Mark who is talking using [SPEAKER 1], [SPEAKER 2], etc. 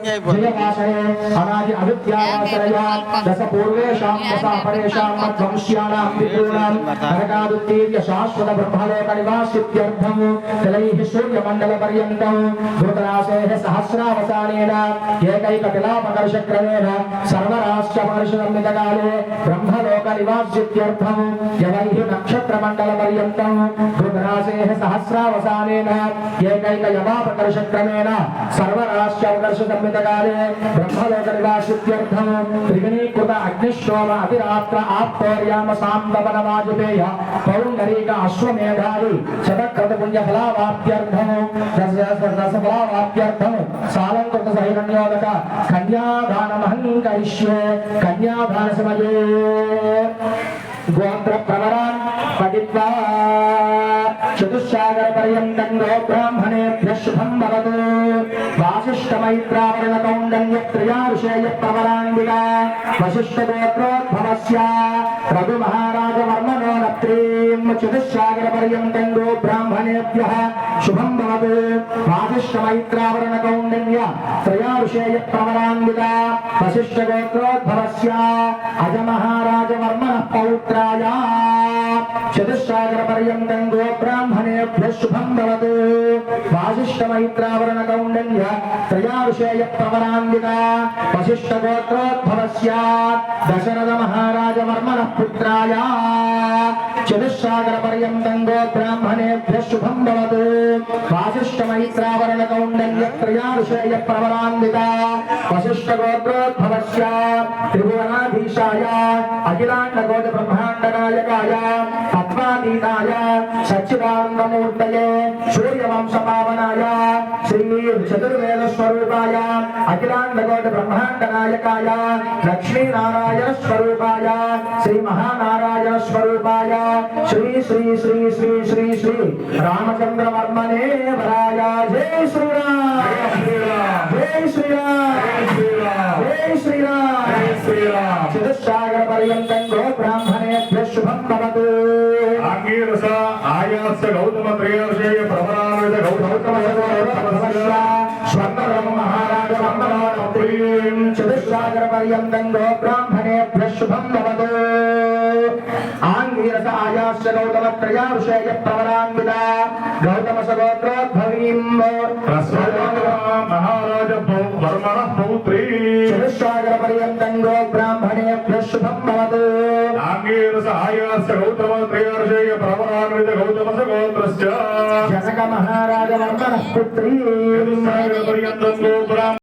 [SPEAKER 1] जयवासये अनादि अविद्यावासरया दश पूर्वेषां दश अपरेषां मध्वंस्यानां विपूर्णां नरकादुत्तीर्य शाश्वत ब्रह्मलोक निवासित्यर्थं तलैः सूर्यमण्डलपर्यन्तं धृतरासेः सहस्रावसानेन एकैकतिलापकर्षक्रमेण सर्वराष्ट्रमर्षसंमितकाले ब्रह्मलोक निवासित्यर्थं यवैः नक्षत्रमण्डलपर्यन्तं धृतरासेः सहस्रावसानेन एकैकयवापकर्षक्रमेण सर्वराष्ट्रमर्षसंमितकाले ब्रह्मलोक निवासित्यर्थं त्रिगुणीकृत अग्निश्रोम अतिरात्र आप्तोर्याम साम्बवनवाजपेय पौण्डरीक अश्वमेधायि शतक्रतपुण्यफलावाप्त्यर्थं रसफलावाप्त्यर्थं सालंकृत सहिरण्योदक कन्यादानमहं करिष्ये कन्यादानसमये गोत्र प्रवरान् पठित्वा चतुस्सागरपर्यन्तं ब्राह्मणेभ्यः शुभं भवतु वासिष्ठमैत्रावरणकौण्डन्यत्रयाऋषेयप्रवरान्विता वसिष्ठगोत्रोद्भवस्य रघुमहाराजवर्मणो नत्रीं चतुस्सागरपर्यन्तं ब्राह्मणेभ्यः शुभं भवतु वासिष्ठमैत्रावरणकौण्डन्य त्रयाऋषेयप्रवरान्विता वसिष्ठगोत्रोद्भवस्य अजमहाराजवर्मणः पौत्राय चतुस्सागरपर्यन्तं ब्राह्मणेभ्यः शुभं भवतु वासिष्ठमैत्रावरणकौण्डन्य त्रयाऋषेयप्रवरान्विता वसिष्ठगोत्रोद्भवस्य दशरथमहाराजवर्मणः पुत्राय चतुस्सागरपर्यन्तं ब्राह्मणेभ्यः शुभं भवतु वासिष्ठमैत्रावरणकौण्डन्य त्रयाऋषेयप्रवरान्विता वसिष्ठगोत्रोद्भवस्य त्रिभुवनाधीशाय अखिलाण्डकोटिब्रह्माण्डनायकाय तत्त्वातीताय सच्चिदानन्दमूर्तये सूर्यवंशपावनाय श्री चतुर्वेदस्वरूपाय अखिलाण्डकोटिब्रह्माण्डनायकाय लक्ष्मीनारायणस्वरूपाय श्री महानारायणस्वरूपाय श्री श्री श्री श्री श्री श्री रामचंद्रवर्मणे वराय जय श्रीराम जय श्रीराम जय श्रीराम चतुस्सागरपर्यन्तं ब्राह्मणेभ्यः शुभं भवतु
[SPEAKER 2] आंगीरस आयास्य गौतम त्रयोदशेय प्रवरान्वित गौतम
[SPEAKER 1] स्वर्णरम महाराज वर्मणोऽप्रीं चतुस्सागरपर्यन्तं ब्राह्मणेभ्यः शुभं भवतु आंगीरस आयास्य गौतम त्रयोदशेय प्रवरान्विता गौतम सगोत्रोद्भवीं
[SPEAKER 2] महाराज वर्मणः पौत्री
[SPEAKER 1] चतुस्सागरपर्यन्तं ब्राह्मणेभ्यः शुभं भवतु
[SPEAKER 2] आंगीरस आयास्य गौतम त्रयोदशेय प्रवरान्वित गौतम सगोत्रस्य
[SPEAKER 1] जनक महाराज वर्मणः पुत्री
[SPEAKER 2] पर्यन्तं